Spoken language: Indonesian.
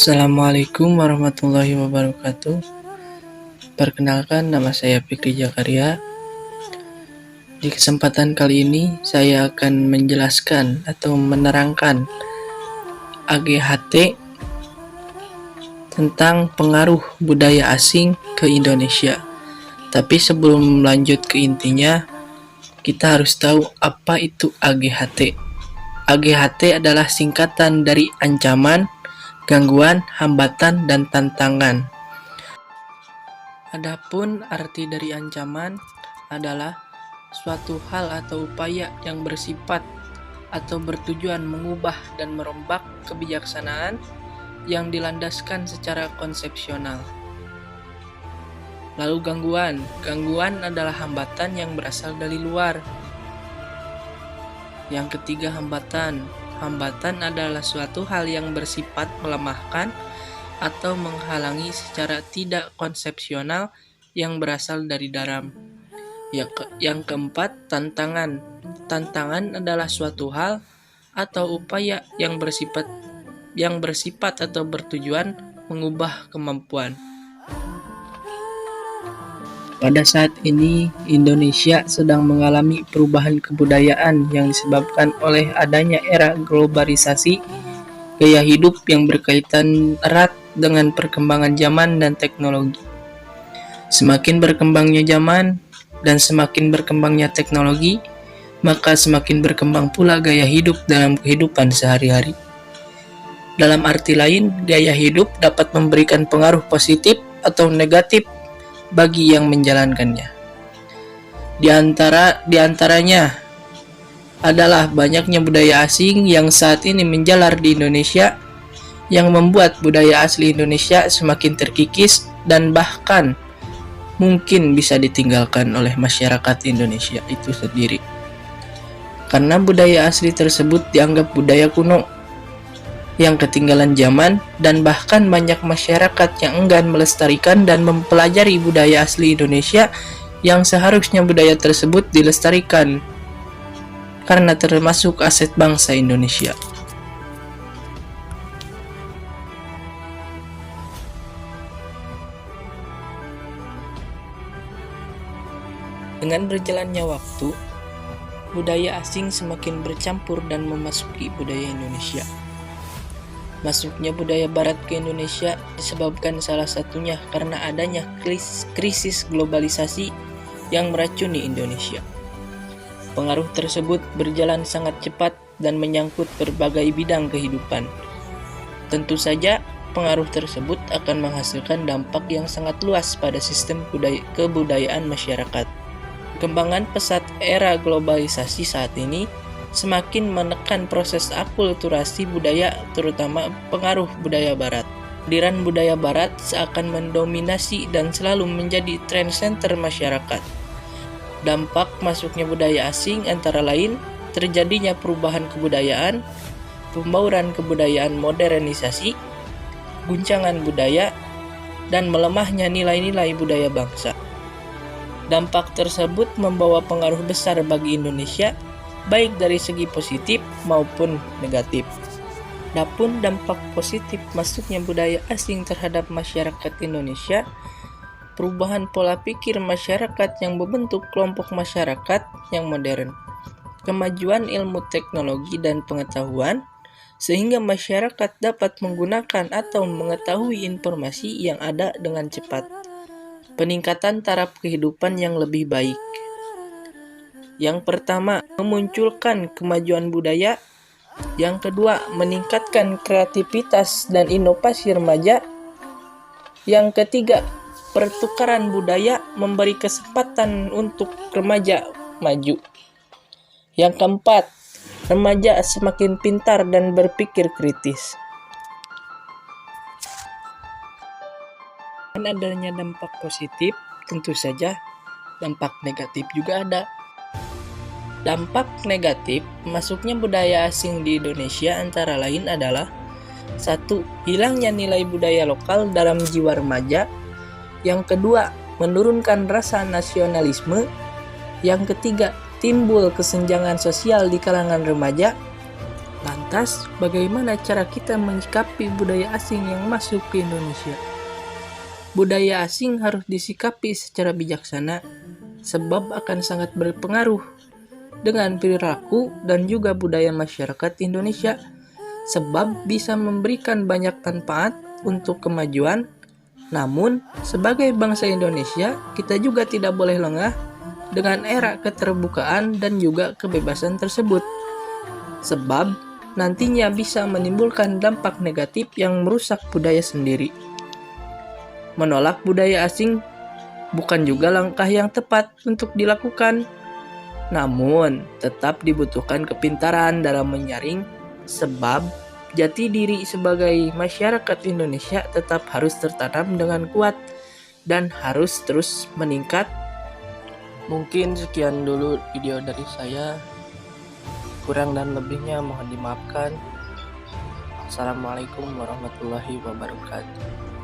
Assalamualaikum warahmatullahi wabarakatuh. Perkenalkan, nama saya Fikri Jakaria. Di kesempatan kali ini saya akan menjelaskan atau menerangkan AGHT tentang pengaruh budaya asing ke Indonesia. Tapi sebelum lanjut ke intinya, kita harus tahu apa itu AGHT. AGHT adalah singkatan dari ancaman, gangguan, hambatan, dan tantangan. Adapun arti dari ancaman adalah suatu hal atau upaya yang bersifat atau bertujuan mengubah dan merombak kebijaksanaan yang dilandaskan secara konsepsional. Lalu gangguan adalah hambatan yang berasal dari luar. Yang ketiga, hambatan adalah suatu hal yang bersifat melemahkan atau menghalangi secara tidak konsepsional yang berasal dari dalam. Yang keempat, tantangan adalah suatu hal atau upaya yang bersifat atau bertujuan mengubah kemampuan. Pada saat ini, Indonesia sedang mengalami perubahan kebudayaan yang disebabkan oleh adanya era globalisasi, gaya hidup yang berkaitan erat dengan perkembangan zaman dan teknologi. Semakin berkembangnya zaman dan semakin berkembangnya teknologi, maka semakin berkembang pula gaya hidup dalam kehidupan sehari-hari. Dalam arti lain, gaya hidup dapat memberikan pengaruh positif atau negatif bagi yang menjalankannya. Di antaranya adalah banyaknya budaya asing yang saat ini menjalar di Indonesia, yang membuat budaya asli Indonesia semakin terkikis dan bahkan mungkin bisa ditinggalkan oleh masyarakat Indonesia itu sendiri. Karena budaya asli tersebut dianggap budaya kuno yang ketinggalan zaman, dan bahkan banyak masyarakat yang enggan melestarikan dan mempelajari budaya asli Indonesia yang seharusnya budaya tersebut dilestarikan karena termasuk aset bangsa Indonesia. Dengan berjalannya waktu, budaya asing semakin bercampur dan memasuki budaya Indonesia. Masuknya budaya barat ke Indonesia disebabkan salah satunya karena adanya krisis globalisasi yang meracuni Indonesia. Pengaruh tersebut berjalan sangat cepat dan menyangkut berbagai bidang kehidupan. Tentu saja, pengaruh tersebut akan menghasilkan dampak yang sangat luas pada sistem kebudayaan masyarakat. Perkembangan pesat era globalisasi saat ini semakin menekan proses akulturasi budaya, terutama pengaruh budaya barat. Kehadiran budaya barat seakan mendominasi dan selalu menjadi trend center masyarakat. Dampak masuknya budaya asing antara lain terjadinya perubahan kebudayaan, pembauran kebudayaan modernisasi, guncangan budaya, dan melemahnya nilai-nilai budaya bangsa. Dampak tersebut membawa pengaruh besar bagi Indonesia, baik dari segi positif maupun negatif. Adapun dampak positif masuknya budaya asing terhadap masyarakat Indonesia, perubahan pola pikir masyarakat yang membentuk kelompok masyarakat yang modern, kemajuan ilmu teknologi dan pengetahuan, sehingga masyarakat dapat menggunakan atau mengetahui informasi yang ada dengan cepat, peningkatan taraf kehidupan yang lebih baik. Yang pertama, memunculkan kemajuan budaya. Yang kedua, meningkatkan kreativitas dan inovasi remaja. Yang ketiga, pertukaran budaya memberi kesempatan untuk remaja maju. Yang keempat, remaja semakin pintar dan berpikir kritis. Dan adanya dampak positif, tentu saja dampak negatif juga ada. Dampak negatif masuknya budaya asing di Indonesia antara lain adalah 1. Hilangnya nilai budaya lokal dalam jiwa remaja. Yang kedua, menurunkan rasa nasionalisme. Yang ketiga, timbul kesenjangan sosial di kalangan remaja. Lantas, bagaimana cara kita menyikapi budaya asing yang masuk ke Indonesia? Budaya asing harus disikapi secara bijaksana, sebab akan sangat berpengaruh dengan perilaku dan juga budaya masyarakat Indonesia, sebab bisa memberikan banyak manfaat untuk kemajuan. Namun, sebagai bangsa Indonesia, kita juga tidak boleh lengah dengan era keterbukaan dan juga kebebasan tersebut, sebab nantinya bisa menimbulkan dampak negatif yang merusak budaya sendiri. Menolak budaya asing bukan juga langkah yang tepat untuk dilakukan, namun tetap dibutuhkan kepintaran dalam menyaring, sebab jati diri sebagai masyarakat Indonesia tetap harus tertanam dengan kuat dan harus terus meningkat. Mungkin sekian dulu video dari saya. Kurang dan lebihnya mohon dimaafkan. Assalamualaikum warahmatullahi wabarakatuh.